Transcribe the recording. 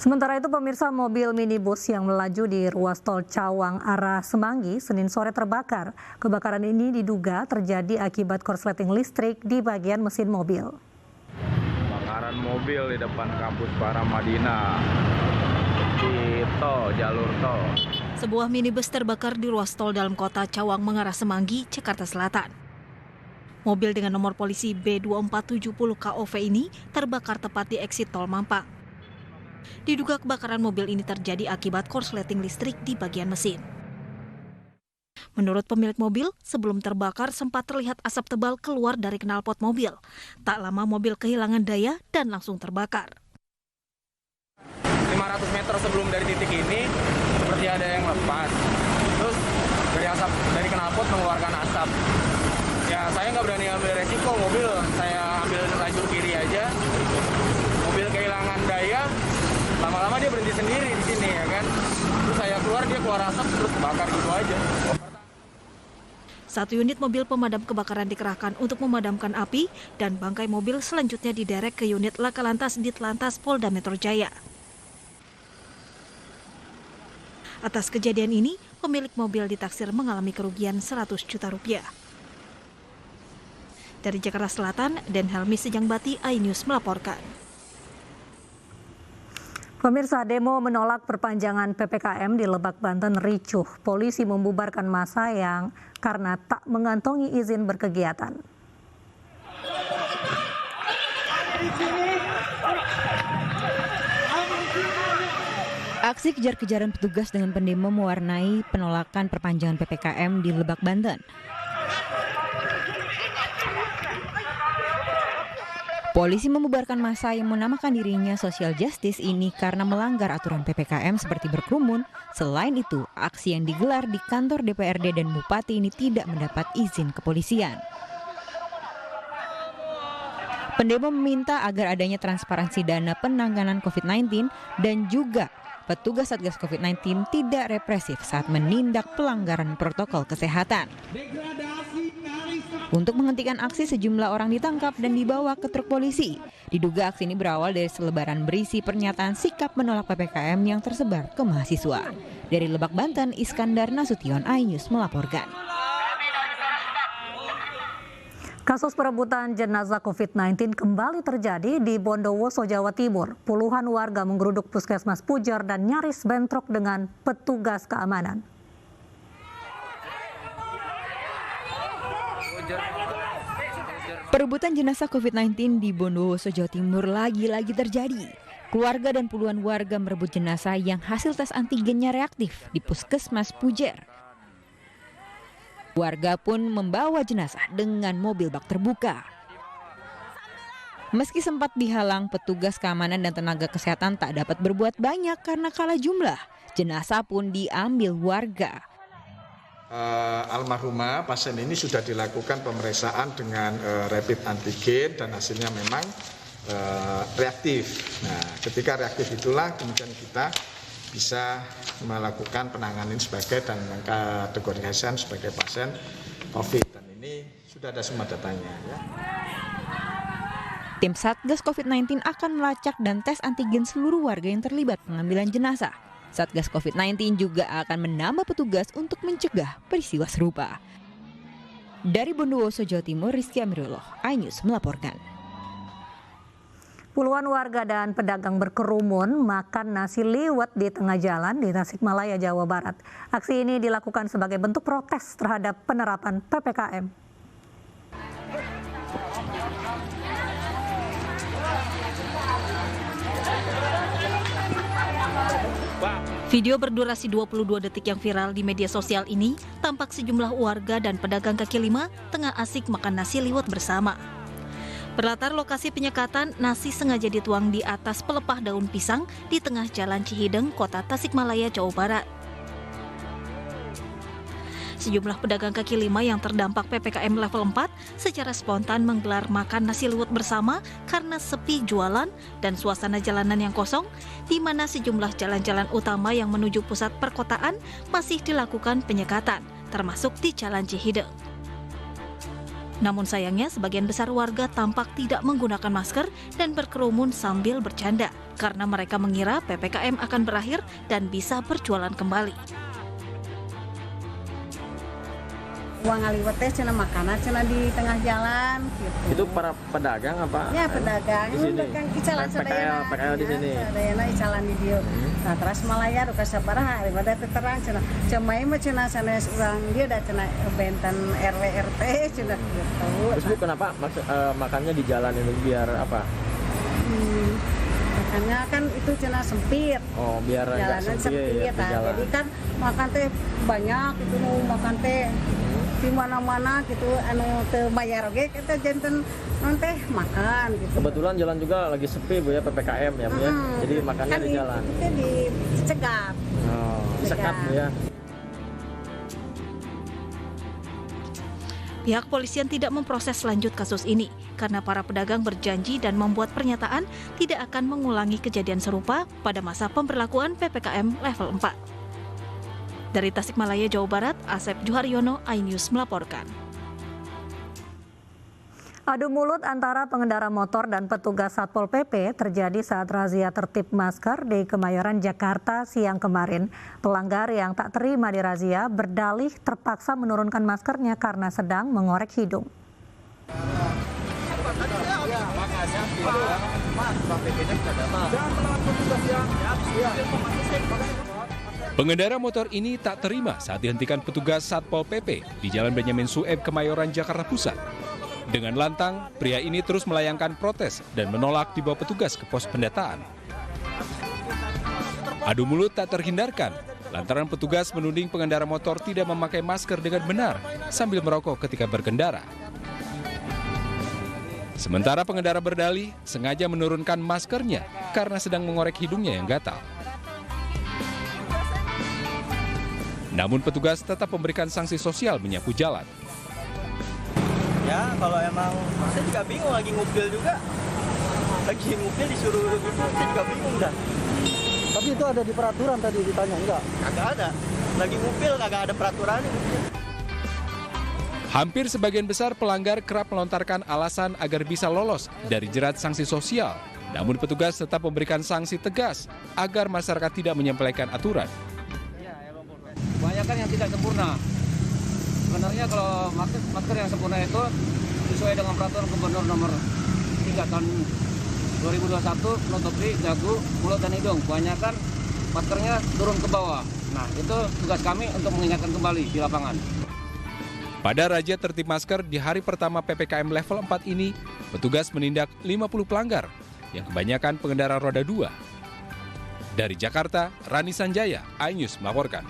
Sementara itu pemirsa, mobil minibus yang melaju di ruas tol Cawang arah Semanggi Senin sore terbakar. Kebakaran ini diduga terjadi akibat korsleting listrik di bagian mesin mobil. Kebakaran mobil di depan kampus Paramadina di jalur tol. Sebuah minibus terbakar di ruas tol dalam kota Cawang mengarah Semanggi, Jakarta Selatan. Mobil dengan nomor polisi B2470 KOV ini terbakar tepat di eksit tol Mampang. Diduga kebakaran mobil ini terjadi akibat korsleting listrik di bagian mesin. Menurut pemilik mobil, sebelum terbakar sempat terlihat asap tebal keluar dari knalpot mobil. Tak lama mobil kehilangan daya dan langsung terbakar. 500 meter sebelum dari titik ini, seperti ada yang lepas. Terus dari knalpot mengeluarkan asap. Ya, saya nggak berani ambil resiko, mobil saya ambil lajur kiri aja. Mobil kehilangan daya, lama-lama dia berhenti sendiri di sini ya kan. Terus saya keluar, dia keluar asap terus bakar gitu aja. 1 unit mobil pemadam kebakaran dikerahkan untuk memadamkan api dan bangkai mobil selanjutnya diderek ke unit Laka Lantas Ditlantas Polda Metro Jaya. Atas kejadian ini, pemilik mobil ditaksir mengalami kerugian 100 juta rupiah. Dari Jakarta Selatan, Den Helmi Sejangbati, iNews melaporkan. Pemirsa, demo menolak perpanjangan PPKM di Lebak, Banten ricuh. Polisi membubarkan massa yang karena tak mengantongi izin berkegiatan. Aksi kejar-kejaran petugas dengan pendemo mewarnai penolakan perpanjangan PPKM di Lebak, Banten. Polisi membubarkan massa yang menamakan dirinya Social Justice ini karena melanggar aturan PPKM seperti berkerumun. Selain itu, aksi yang digelar di kantor DPRD dan Bupati ini tidak mendapat izin kepolisian. Pendemo meminta agar adanya transparansi dana penanganan COVID-19 dan juga petugas Satgas COVID-19 tidak represif saat menindak pelanggaran protokol kesehatan. Untuk menghentikan aksi, sejumlah orang ditangkap dan dibawa ke truk polisi. Diduga aksi ini berawal dari selebaran berisi pernyataan sikap menolak PPKM yang tersebar ke mahasiswa. Dari Lebak, Banten, Iskandar Nasution, iNews melaporkan. Kasus perebutan jenazah COVID-19 kembali terjadi di Bondowoso, Jawa Timur. Puluhan warga menggeruduk Puskesmas Pujer dan nyaris bentrok dengan petugas keamanan. Perebutan jenazah COVID-19 di Bondowoso, Jawa Timur lagi-lagi terjadi. Keluarga dan puluhan warga merebut jenazah yang hasil tes antigennya reaktif di Puskesmas Pujer. Warga pun membawa jenazah dengan mobil bak terbuka. Meski sempat dihalang, petugas keamanan dan tenaga kesehatan tak dapat berbuat banyak karena kalah jumlah. Jenazah pun diambil warga. Almarhumah pasien ini sudah dilakukan pemeriksaan dengan rapid antigen dan hasilnya memang reaktif. Nah, ketika reaktif itulah kemudian kita bisa melakukan penanganan sebagai dan mengkategorikan sebagai pasien COVID. Dan ini sudah ada semua datanya. Ya. Tim Satgas COVID-19 akan melacak dan tes antigen seluruh warga yang terlibat pengambilan jenazah. Satgas COVID-19 juga akan menambah petugas untuk mencegah peristiwa serupa. Dari Bondowoso, Jawa Timur, Rizky Amirullah, iNews melaporkan. Puluhan warga dan pedagang berkerumun makan nasi liwet di tengah jalan di Tasikmalaya, Jawa Barat. Aksi ini dilakukan sebagai bentuk protes terhadap penerapan PPKM. Video berdurasi 22 detik yang viral di media sosial ini tampak sejumlah warga dan pedagang kaki lima tengah asik makan nasi liwet bersama. Berlatar lokasi penyekatan, nasi sengaja dituang di atas pelepah daun pisang di tengah Jalan Cihideng, Kota Tasikmalaya, Jawa Barat. Sejumlah pedagang kaki lima yang terdampak PPKM level 4 secara spontan menggelar makan nasi liwet bersama karena sepi jualan dan suasana jalanan yang kosong, di mana sejumlah jalan-jalan utama yang menuju pusat perkotaan masih dilakukan penyekatan, termasuk di Jalan Cihideng. Namun sayangnya sebagian besar warga tampak tidak menggunakan masker dan berkerumun sambil bercanda karena mereka mengira PPKM akan berakhir dan bisa berjualan kembali. Uang ngaliwat teh cenah makanan cenah di tengah jalan gitu. Itu para pedagang apa? Ya pedagang, pedagang icalan sadayana. PKL di sini. Sadayana icalan di dieu. Nah, terus malaya ruka sabaraha daripada terang cenah. Cemai mah cenah sanes urang dia da cenah benten RW RT cenah gitu. Terus Bu kenapa makannya di jalan ini biar apa? Makanya kan itu cenah sempit. Oh, biar enggak jalanan sempit ya, nah, jadi kan makan teh banyak itu mau makan teh di mana-mana gitu anu teu bayar oge kita janten non teh makan gitu. Kebetulan jalan juga lagi sepi Bu ya, PPKM ya Bu ya. Jadi makannya kan di jalan. Itu dicegat. Oh, disekat Bu ya. Pihak polisian tidak memproses lanjut kasus ini karena para pedagang berjanji dan membuat pernyataan tidak akan mengulangi kejadian serupa pada masa pemberlakuan PPKM level 4. Dari Tasikmalaya, Jawa Barat, Asep Juharyono, iNews melaporkan. Adu mulut antara pengendara motor dan petugas Satpol PP terjadi saat razia tertib masker di Kemayoran, Jakarta siang kemarin. Pelanggar yang tak terima di razia berdalih terpaksa menurunkan maskernya karena sedang mengorek hidung. Pengendara motor ini tak terima saat dihentikan petugas Satpol PP di Jalan Benyamin Sueb, Kemayoran, Jakarta Pusat. Dengan lantang, pria ini terus melayangkan protes dan menolak dibawa petugas ke pos pendataan. Adu mulut tak terhindarkan, lantaran petugas menuding pengendara motor tidak memakai masker dengan benar sambil merokok ketika berkendara. Sementara pengendara berdalih sengaja menurunkan maskernya karena sedang mengorek hidungnya yang gatal. Namun petugas tetap memberikan sanksi sosial menyapu jalan. Ya kalau emang saya juga bingung, lagi ngupil juga. Lagi ngupil disuruh begitu, saya juga bingung dah. Tapi itu ada di peraturan tadi ditanya, enggak? Kagak ada. Lagi ngupil kagak ada peraturan. Hampir sebagian besar pelanggar kerap melontarkan alasan agar bisa lolos dari jerat sanksi sosial. Namun petugas tetap memberikan sanksi tegas agar masyarakat tidak menyepelekan aturan. Banyak kan yang tidak sempurna. Sebenarnya kalau masker yang sempurna itu sesuai dengan peraturan Gubernur nomor 3 tahun 2021 menutupi dagu, mulut dan hidung. Kebanyakan maskernya turun ke bawah. Nah, itu tugas kami untuk mengingatkan kembali di lapangan. Pada razia tertib masker di hari pertama PPKM level 4 ini, petugas menindak 50 pelanggar, yang kebanyakan pengendara roda 2. Dari Jakarta, Rani Sanjaya, iNews melaporkan.